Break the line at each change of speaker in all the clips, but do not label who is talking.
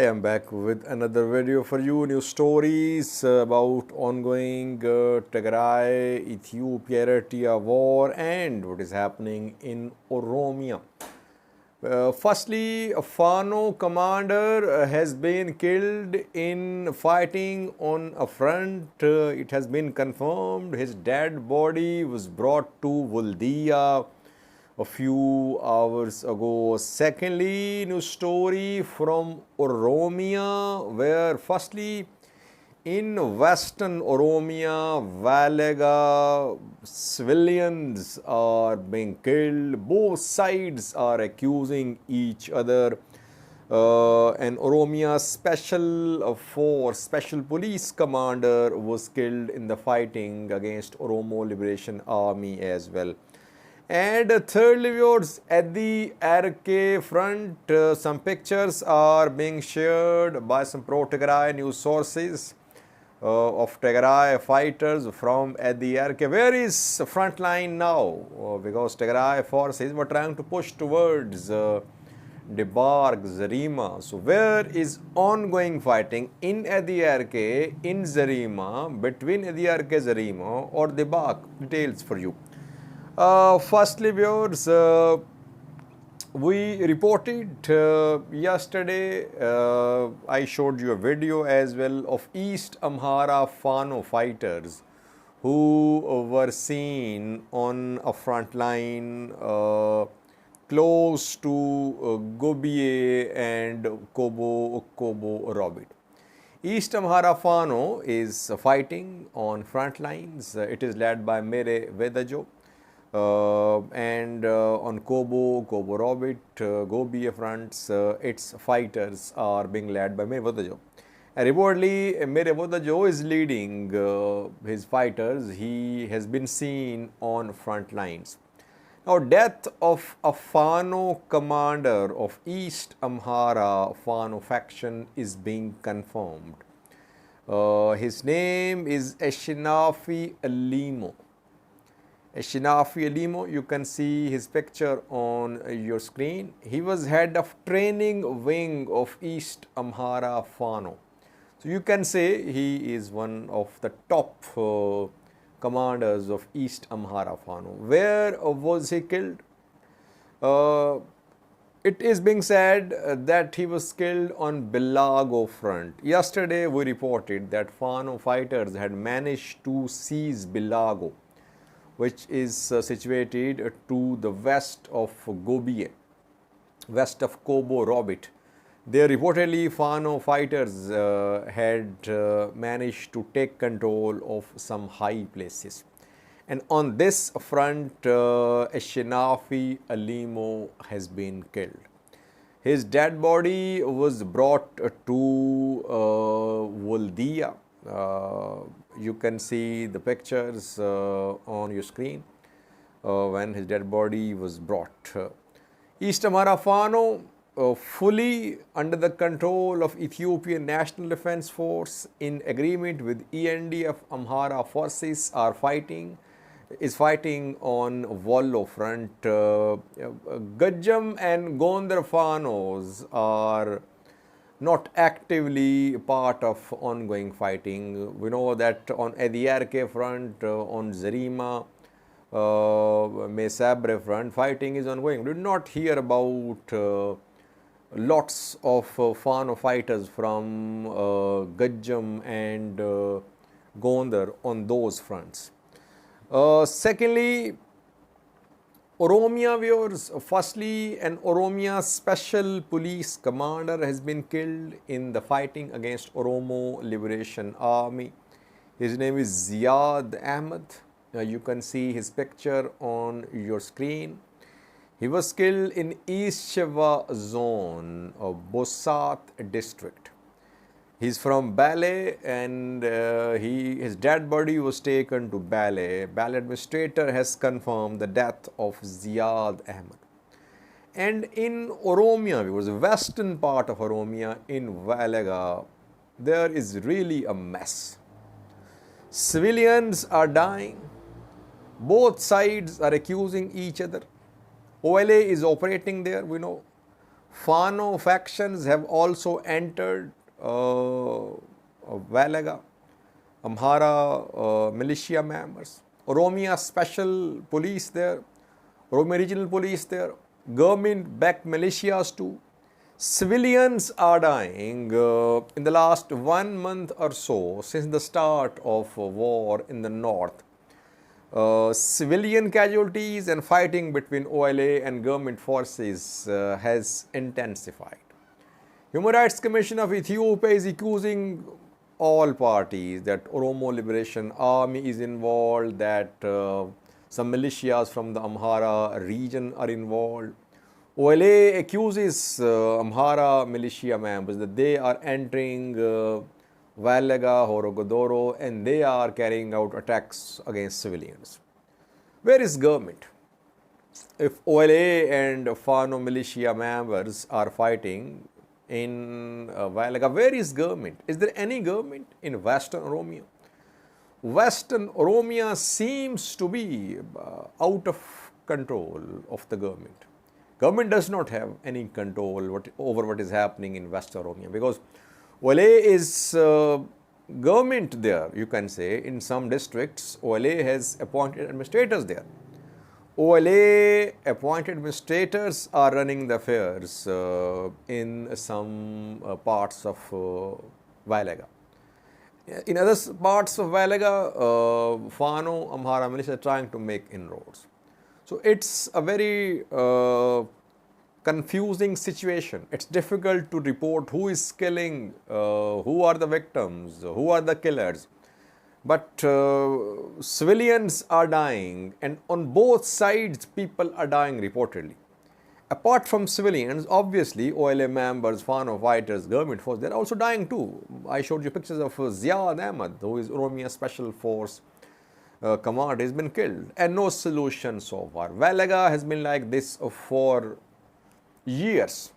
I am back with another video for you. New stories about ongoing Tigray, Ethiopia-Eritrea war and what is happening in Oromia. Firstly, a Fano commander has been killed in fighting on a front. It has been confirmed his dead body was brought to Vuldia a few hours ago. Secondly, new story from Oromia, where firstly in western Oromia, Valega, civilians are being killed. Both sides are accusing each other. An Oromia special force, special police commander was killed in the fighting against Oromo Liberation Army as well. And thirdly, viewers, at the Adiarkay front, some pictures are being shared by some pro-Tigray news sources of Tigray fighters from Addi Arkay. Where is frontline now? Because Tigray forces were trying to push towards Debark, Zarima. So where is ongoing fighting in Addi Arkay, in Zarima, between Addi Arkay, Zarima or Debark? Details for you. Firstly, viewers, we reported yesterday, I showed you a video as well of East Amhara Fano fighters who were seen on a front line close to Gobiye and Kobo Robit. East Amhara Fano is fighting on front lines. It is led by Mere Vedajo. And on Kobo Robit, Gobiye fronts, its fighters are being led by Mere Vedajo. And reportedly, Mere Vedajo is leading his fighters. He has been seen on front lines. Now, death of a Fano commander of East Amhara Fano faction is being confirmed. His name is Eshinafi Alimo. Eshinafi Alimo, you can see his picture on your screen. He was head of training wing of East Amhara Fano. So you can say he is one of the top commanders of East Amhara Fano. Where was he killed? It is being said that he was killed on Bilago front. Yesterday we reported that Fano fighters had managed to seize Bilago, which is situated to the west of Gobiye, west of Kobo Robit. There reportedly Fano fighters had managed to take control of some high places. And on this front, Eshinafi Alimo has been killed. His dead body was brought to Vuldia. You can see the pictures on your screen when his dead body was brought. East Amhara Fano, fully under the control of Ethiopian National Defense Force in agreement with ENDF Amhara forces is fighting on Wollo front. Gajam and Gondar Fanos are not actively part of ongoing fighting. We know that on Adiarkay front, on Zarima, Mesabre front, fighting is ongoing. We did not hear about lots of Fano fighters from Gajam and Gondar on those fronts. Secondly, Oromia, viewers, firstly, an Oromia special police commander has been killed in the fighting against Oromo Liberation Army. His name is Ziad Ahmed. You can see his picture on your screen. He was killed in East Shiva zone of Bosat district. He's from Bale and his dead body was taken to Bale. Bale administrator has confirmed the death of Ziad Ahmed. And in Oromia, it was the western part of Oromia in Valega, there is really a mess. Civilians are dying. Both sides are accusing each other. OLA is operating there, we know. Fano factions have also entered Valaga, Amhara militia members, Oromia special police there, Oromia regional police there, government-backed militias too. Civilians are dying in the last 1 month or so since the start of war in the north. Civilian casualties and fighting between OLA and government forces has intensified. Human Rights Commission of Ethiopia is accusing all parties that Oromo Liberation Army is involved, that some militias from the Amhara region are involved. OLA accuses Amhara militia members that they are entering Valaga, Horogodoro, and they are carrying out attacks against civilians. Where is government? If OLA and Fano militia members are fighting in Valaga, where is government? Is there any government in Western Oromia? Western Oromia seems to be out of control of the government. Government does not have any control over what is happening in Western Oromia, because OLA is government there, you can say. In some districts, OLA has appointed administrators there. OLA appointed administrators are running the affairs in some parts of Valaga. In other parts of Valaga, Fano, Amhara militia are trying to make inroads. So it's a very confusing situation. It's difficult to report who is killing, who are the victims, who are the killers. But civilians are dying, and on both sides people are dying reportedly. Apart from civilians, obviously OLA members, Fano fighters, government force, they're also dying too. I showed you pictures of Ziad Ahmed, who is Oromia Special Force command, has been killed, and no solution so far. Valaga has been like this for years,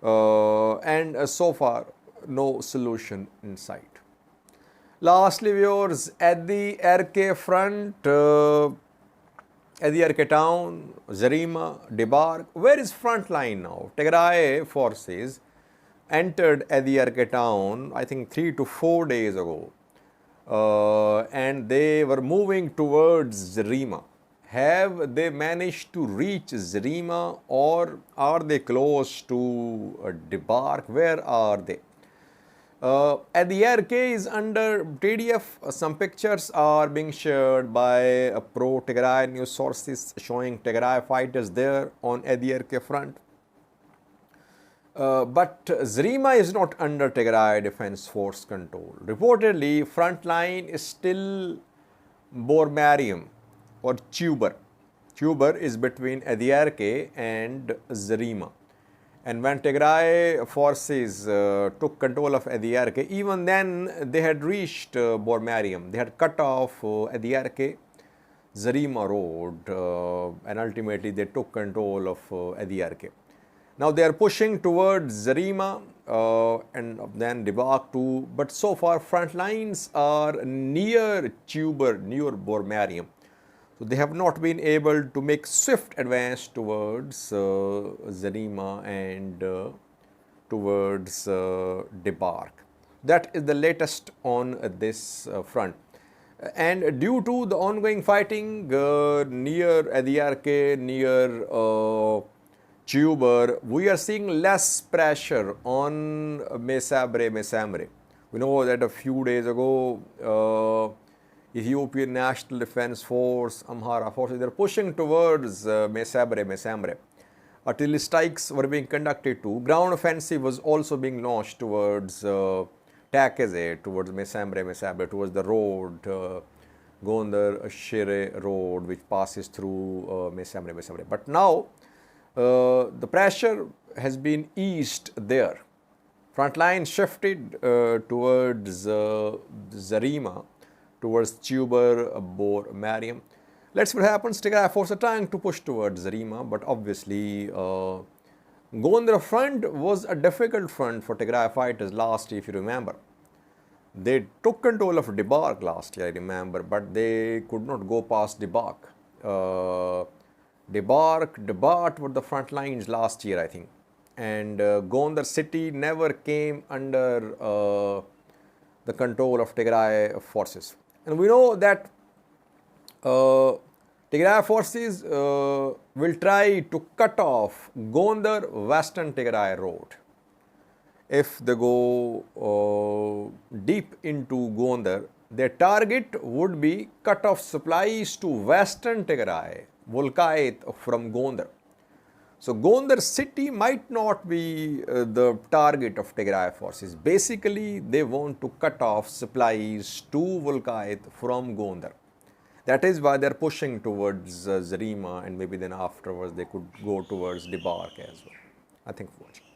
and so far no solution in sight. Lastly, viewers, Addi Arkay front, Addi Arkay town, Zarima, Debark. Where is front line now? Tigray forces entered Addi Arkay town, I think 3 to 4 days ago, and they were moving towards Zarima. Have they managed to reach Zarima, or are they close to Debark? Where are they? Adiarkay is under TDF. Some pictures are being shared by pro-Tigray news sources showing Tigray fighters there on Adiarkay front. But Zarima is not under Tigray Defense Force control. Reportedly, front line is still Bormarium or Tuber. Tuber is between Adiarkay and Zarima. And when Tigray forces took control of Adiarkay, even then they had reached Bormarium. They had cut off Adiarkay Zarima road, and ultimately they took control of Adiarkay. Now they are pushing towards Zarima and then Debark too, but so far front lines are near Tuber, near Bormarium. So they have not been able to make swift advance towards Zarima and towards Debark. That is the latest on this front. And due to the ongoing fighting near Adiarkay, near Tuber, we are seeing less pressure on Mesamre. We know that a few days ago, Ethiopian National Defense Force, Amhara forces, they are pushing towards Mesamre. Artillery strikes were being conducted too. Ground offensive was also being launched towards Takeze, towards Mesamre, towards the road, Gondar Shire road, which passes through Mesamre. But now, the pressure has been eased there. Front line shifted towards Zarima, towards Tuber, Bormarium. Let's see what happens. Tigray forces are trying to push towards Zarima, but obviously Gondar front was a difficult front for Tigray fighters last year, if you remember. They took control of Debark last year, I remember, but they could not go past Debark. Debark were the front lines last year, I think. and Gondar city never came under the control of Tigray forces. And we know that Tigray forces will try to cut off Gondar Western Tigray road. If they go deep into Gondar, their target would be cut off supplies to Western Tigray, Volkait from Gondar. So Gondar city might not be the target of Tigray forces. Basically, they want to cut off supplies to Volkait from Gondar. That is why they are pushing towards Zarima, and maybe then afterwards they could go towards Adiarkay as well. I think for watching.